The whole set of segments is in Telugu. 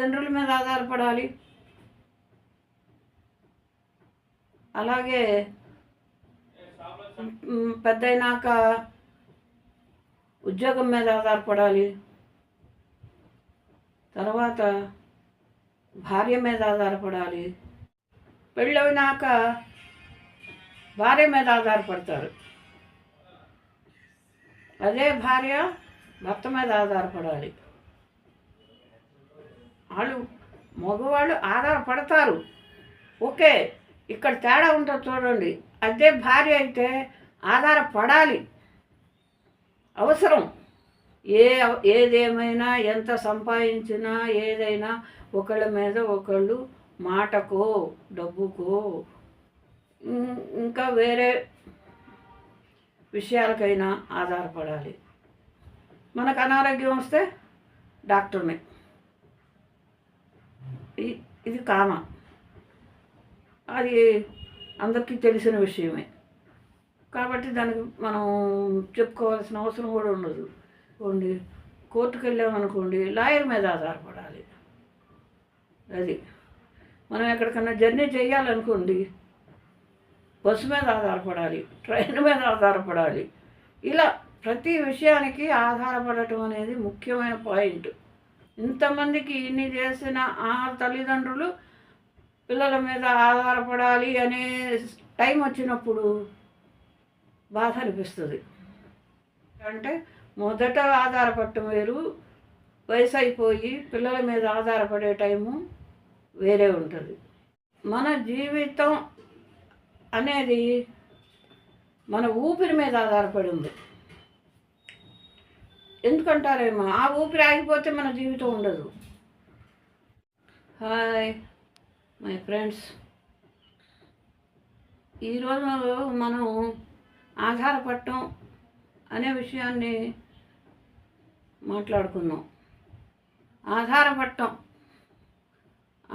తల్లిదండ్రుల మీద ఆధారపడాలి. అలాగే పెద్దయినాక ఉద్యోగం మీద ఆధారపడాలి. తర్వాత భార్య మీద ఆధారపడాలి. పెళ్ళైనాక భార్య మీద ఆధారపడతారు. అదే భార్య భర్త మీద ఆధారపడాలి. మగవాళ్ళు ఆధారపడతారు, ఓకే. ఇక్కడ తేడా ఉంటుంది చూడండి. అదే భార్య అయితే ఆధారపడాలి, అవసరం. ఏదేమైనా ఎంత సంపాదించినా ఏదైనా ఒకళ్ళ మీద ఒకళ్ళు మాటకో డబ్బుకో ఇంకా వేరే విషయాలకైనా ఆధారపడాలి. మనకు అనారోగ్యం వస్తే డాక్టర్ని, ఇది కామన్, అది అందరికీ తెలిసిన విషయమే. కాబట్టి దానికి మనం చెప్పుకోవాల్సిన అవసరం కూడా ఉండదు. కోర్టుకు వెళ్ళామనుకోండి, లాయర్ మీద ఆధారపడాలి. అది మనం ఎక్కడికన్నా జర్నీ చేయాలనుకోండి, బస్సు మీద ఆధారపడాలి, ట్రైన్ మీద ఆధారపడాలి. ఇలా ప్రతి విషయానికి ఆధారపడటం అనేది ముఖ్యమైన పాయింట్. ఇంతమందికి ఇన్ని చేసిన ఆ తల్లిదండ్రులు పిల్లల మీద ఆధారపడాలి అనే టైం వచ్చినప్పుడు బాధ అనిపిస్తుంది. అంటే మొదట ఆధారపడటం వేరు, వయసు అయిపోయి పిల్లల మీద ఆధారపడే టైము వేరే ఉంటుంది. మన జీవితం అనేది మన ఊపిరి మీద ఆధారపడి ఉంది. ఎందుకంటారేమో, ఆ ఊపిరి ఆగిపోతే మన జీవితం ఉండదు. హాయ్ మై ఫ్రెండ్స్, ఈరోజు మనం ఆధారపడటం అనే విషయాన్ని మాట్లాడుకుందాం.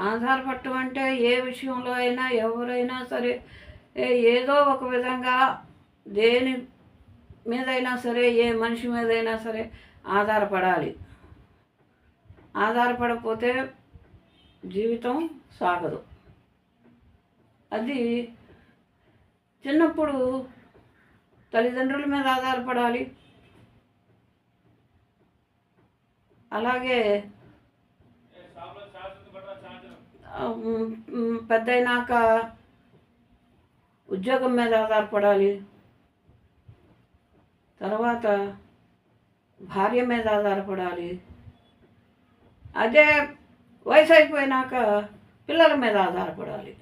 ఆధారపడటం అంటే ఏ విషయంలో అయినా ఎవరైనా సరే ఏదో ఒక విధంగా దేని మీదైనా సరే, ఏ మనిషి మీదైనా సరే ఆధారపడాలి. ఆధారపడకపోతే జీవితం సాగదు. అది చిన్నప్పుడు తల్లిదండ్రుల మీద ఆధారపడాలి. అలాగే పెద్దయినాక ఉద్యోగం మీద ఆధారపడాలి. తర్వాత భార్య మీద ఆధారపడాలి. అదే వయసు అయిపోయినాక పిల్లల మీద ఆధారపడాలి.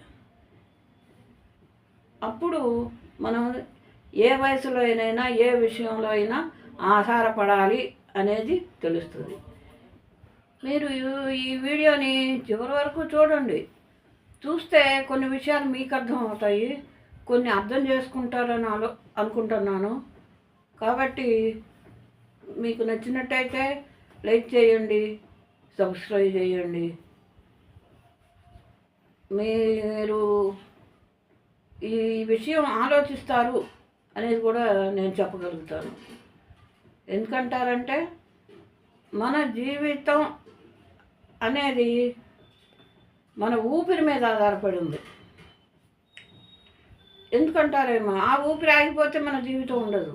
అప్పుడు మనం ఏ వయసులో అయినా ఏ విషయంలో అయినా ఆధారపడాలి అనేది తెలుస్తుంది. మీరు ఈ వీడియోని చివరి వరకు చూడండి. చూస్తే కొన్ని విషయాలు మీకు అర్థం అవుతాయి, కొన్ని అర్థం చేసుకుంటారని అనుకుంటున్నాను. కాబట్టి మీకు నచ్చినట్టయితే లైక్ చేయండి, సబ్స్క్రైబ్ చేయండి. మీరు ఈ విషయం ఆలోచిస్తారు అనేది కూడా నేను చెప్పగలుగుతాను. ఎందుకంటారంటే మన జీవితం అనేది మన ఊపిరి మీద ఆధారపడి ఉంది. ఎందుకంటారేమో, ఆ ఊపిరి ఆగిపోతే మన జీవితం ఉండదు.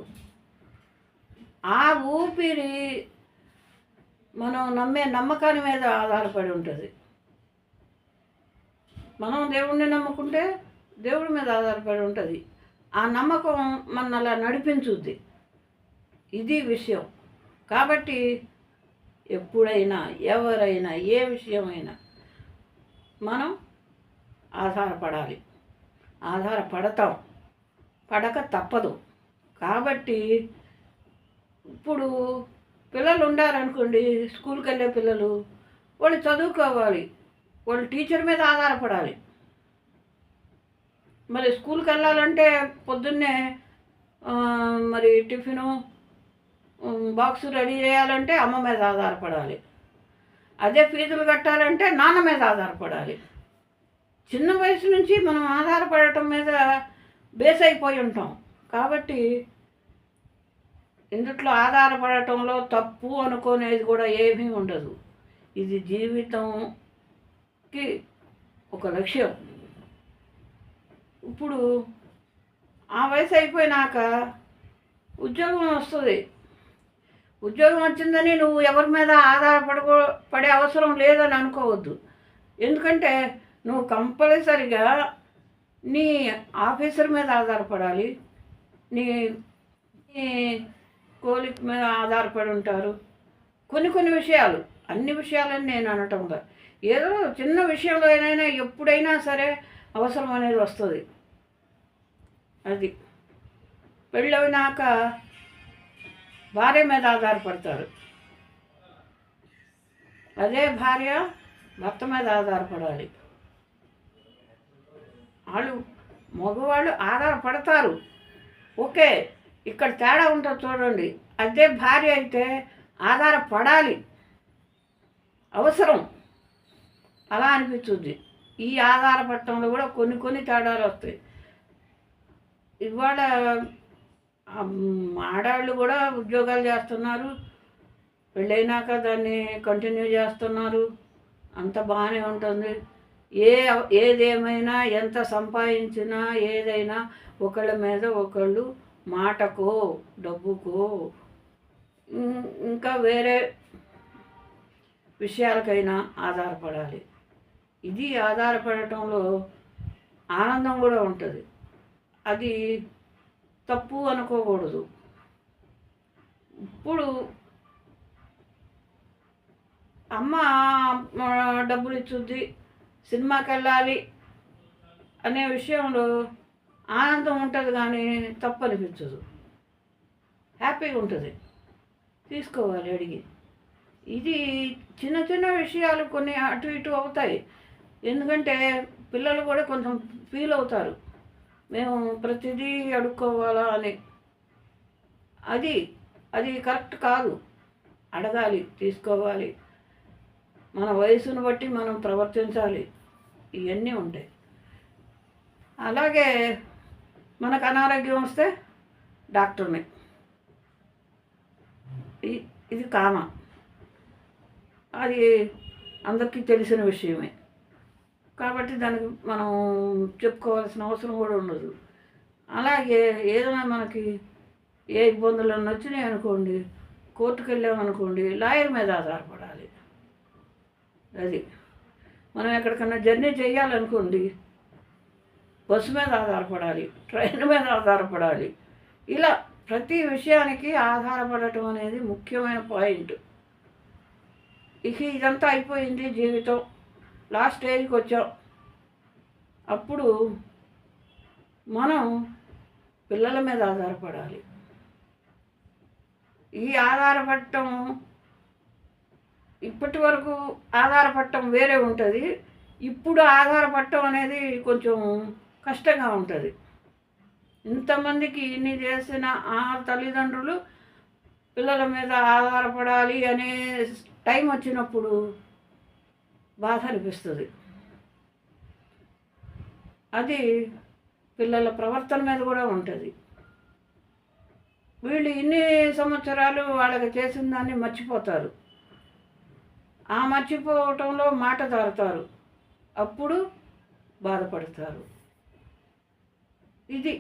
ఆ ఊపిరి మనం నమ్మే నమ్మకాన్ని మీద ఆధారపడి ఉంటుంది. మనం దేవుణ్ణి నమ్ముకుంటే దేవుడి మీద ఆధారపడి ఉంటుంది. ఆ నమ్మకం మన అలా నడిపించుద్ది. ఇది విషయం. కాబట్టి ఎప్పుడైనా ఎవరైనా ఏ విషయమైనా మనం ఆధారపడాలి. ఆధారపడతాం, పడక తప్పదు. కాబట్టి ఇప్పుడు పిల్లలు ఉండారనుకోండి, స్కూల్కి వెళ్ళే పిల్లలు, వాళ్ళు చదువుకోవాలి, వాళ్ళు టీచర్ మీద ఆధారపడాలి. మరి స్కూల్కి వెళ్ళాలంటే పొద్దున్నే మరి టిఫిను బాక్స్ రెడీ చేయాలంటే అమ్మ మీద ఆధారపడాలి. అదే ఫీజులు కట్టాలంటే నాన్న మీద ఆధారపడాలి. చిన్న వయసు నుంచి మనం ఆధారపడటం మీద బేస్ అయిపోయి ఉంటాం. కాబట్టి ఇందుట్లో ఆధారపడటంలో తప్పు అనుకునేది కూడా ఏమీ ఉండదు. ఇది జీవితం మనిషికి ఒక లక్ష్యం. ఇప్పుడు ఆ వయసు అయిపోయినాక ఉద్యోగం వస్తుంది. ఉద్యోగం వచ్చిందని నువ్వు ఎవరి మీద పడే అవసరం లేదని అనుకోవద్దు. ఎందుకంటే నువ్వు కంపల్సరిగా నీ ఆఫీసర్ మీద ఆధారపడాలి, నీ నీ కోలిక్ మీద ఆధారపడి ఉంటారు. కొన్ని విషయాలు, అన్ని విషయాలని నేను అనటంగా, ఏదో చిన్న విషయంలో అయినా ఎప్పుడైనా సరే అవసరం అనేది వస్తుంది. అది పెళ్ళైనాక భార్య మీద ఆధారపడతారు, అదే భార్య భర్త మీద ఆధారపడాలి. మగవాళ్ళు ఆధారపడతారు, ఓకే. ఇక్కడ తేడా ఉంటుంది చూడండి. అదే భార్య అయితే ఆధారపడాలి, అవసరం అలా అనిపించుద్ది. ఈ ఆధారపడటంలో కూడా కొన్ని తేడాలు వస్తాయి. ఇవాళ ఆడవాళ్ళు కూడా ఉద్యోగాలు చేస్తున్నారు, పెళ్ళైనాక దాన్ని కంటిన్యూ చేస్తున్నారు, అంత బాగానే ఉంటుంది. ఏదేమైనా ఎంత సంపాదించినా ఏదైనా ఒకళ్ళ మీద ఒకళ్ళు మాటకో డబ్బుకో ఇంకా వేరే విషయాలకైనా ఆధారపడాలి. ఇది ఆధారపడటంలో ఆనందం కూడా ఉంటుంది, అది తప్పు అనుకోకూడదు. ఇప్పుడు అమ్మ డబ్బులు ఇచ్చుద్ది, సినిమాకి వెళ్ళాలి అనే విషయంలో ఆనందం ఉంటుంది, కానీ తప్పు అనిపించదు, హ్యాపీగా ఉంటుంది, తీసుకోవాలి అడిగి. ఇది చిన్న విషయాలు కొన్ని అటు ఇటు అవుతాయి. ఎందుకంటే పిల్లలు కూడా కొంచెం ఫీల్ అవుతారు, మేము ప్రతిదీ అడుక్కోవాలా అని. అది కరెక్ట్ కాదు, అడగాలి, తీసుకోవాలి, మన వయసును బట్టి మనం ప్రవర్తించాలి, ఇవన్నీ ఉంటాయి. అలాగే మనకు అనారోగ్యం వస్తే డాక్టర్ని, ఇది కామన్, అది అందరికీ తెలిసిన విషయమే. కాబట్టి దానికి మనం చెప్పుకోవాల్సిన అవసరం కూడా ఉండదు. అలాగే ఏదైనా మనకి ఏ ఇబ్బందులన్నా వచ్చినాయి అనుకోండి, కోర్టుకు వెళ్ళామనుకోండి, లాయర్ మీద ఆధారపడాలి. అది మనం ఎక్కడికన్నా జర్నీ చేయాలనుకోండి, బస్సు మీద ఆధారపడాలి, ట్రైన్ మీద ఆధారపడాలి. ఇలా ప్రతి విషయానికి ఆధారపడటం అనేది ముఖ్యమైన పాయింట్. ఇదంతా అయిపోయింది, జీవితం లాస్ట్ స్టేజ్కి వచ్చాం. అప్పుడు మనం పిల్లల మీద ఆధారపడాలి. ఈ ఆధారపడటం ఇప్పటి వరకు ఆధారపడటం వేరే ఉంటుంది, ఇప్పుడు ఆధారపడటం అనేది కొంచెం కష్టంగా ఉంటుంది. ఇంతమందికి ఇన్ని చేసిన ఆ తల్లిదండ్రులు పిల్లల మీద ఆధారపడాలి అనే టైం వచ్చినప్పుడు బాధ అనిపిస్తుంది. అది పిల్లల ప్రవర్తన మీద కూడా ఉంటుంది. వీళ్ళు ఇన్ని సంవత్సరాలు వాళ్ళకి చేసిన దాన్ని మర్చిపోతారు, ఆ మర్చిపోవటంలో మాట జారుతారు, అప్పుడు బాధపడతారు. ఇది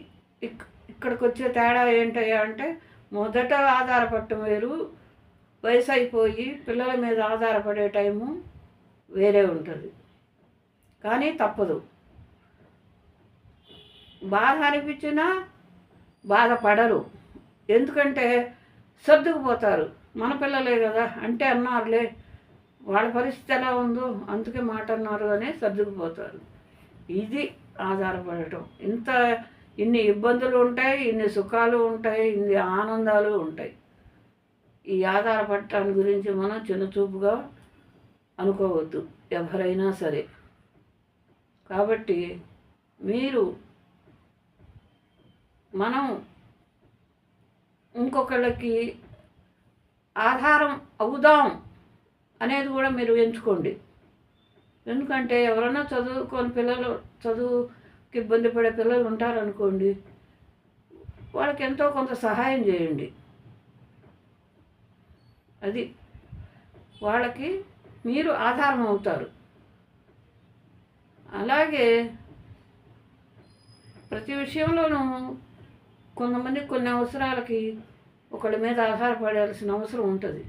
ఇక్కడికి వచ్చే తేడా ఏంటయ్యా అంటే, మొదట ఆధారపడటం వేరు, వయసు అయిపోయి పిల్లల మీద ఆధారపడే టైము వేరే ఉంటుంది. కానీ తప్పదు, బాధ అనిపించినా బాధపడరు. ఎందుకంటే సర్దుకుపోతారు, మన పిల్లలే కదా అంటే అన్నారులే, వాళ్ళ పరిస్థితి ఎలా ఉందో అందుకే మాట అన్నారు అని సర్దుకుపోతారు. ఇది ఆధారపడటం. ఇన్ని ఇబ్బందులు ఉంటాయి, ఇన్ని సుఖాలు ఉంటాయి, ఇన్ని ఆనందాలు ఉంటాయి. ఈ ఆధారపడటాన్ని గురించి మనం చిన్నచూపుగా అనుకోవద్దు ఎవరైనా సరే. కాబట్టి మనం ఇంకొకళ్ళకి ఆధారం అవుదాం అనేది కూడా మీరు ఎంచుకోండి. ఎందుకంటే ఎవరైనా చదువుకి ఇబ్బంది పడే పిల్లలు ఉంటారనుకోండి, వాళ్ళకి ఎంతో కొంత సహాయం చేయండి. అది వాళ్ళకి మీరు ఆధారం అవుతారు. అలాగే ప్రతి విషయంలోనూ కొంతమంది కొన్ని అవసరాలకి ఒకళ్ళ మీద ఆధారపడాల్సిన అవసరం ఉంటుంది.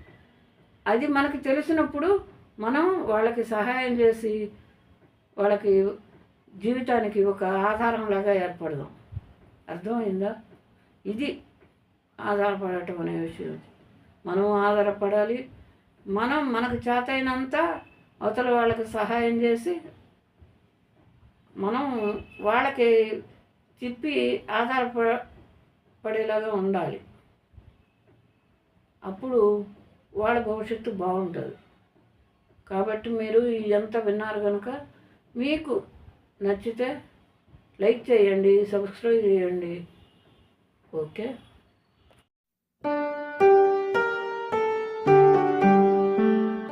అది మనకి తెలిసినప్పుడు మనం వాళ్ళకి సహాయం చేసి వాళ్ళకి జీవితానికి ఒక ఆధారంలాగా ఏర్పడదాం. అర్థమైందా? ఇది ఆధారపడటం అనే విషయం. మనం ఆధారపడాలి. మనకు చేతైనంత అవతల వాళ్ళకి సహాయం చేసి మనం వాళ్ళకి తిప్పి ఆధారపడేలాగా ఉండాలి. అప్పుడు వాళ్ళ భవిష్యత్తు బాగుంటుంది. కాబట్టి మీరు ఇదంతా విన్నారు కనుక మీకు నచ్చితే లైక్ చేయండి, సబ్స్క్రైబ్ చేయండి. ఓకే.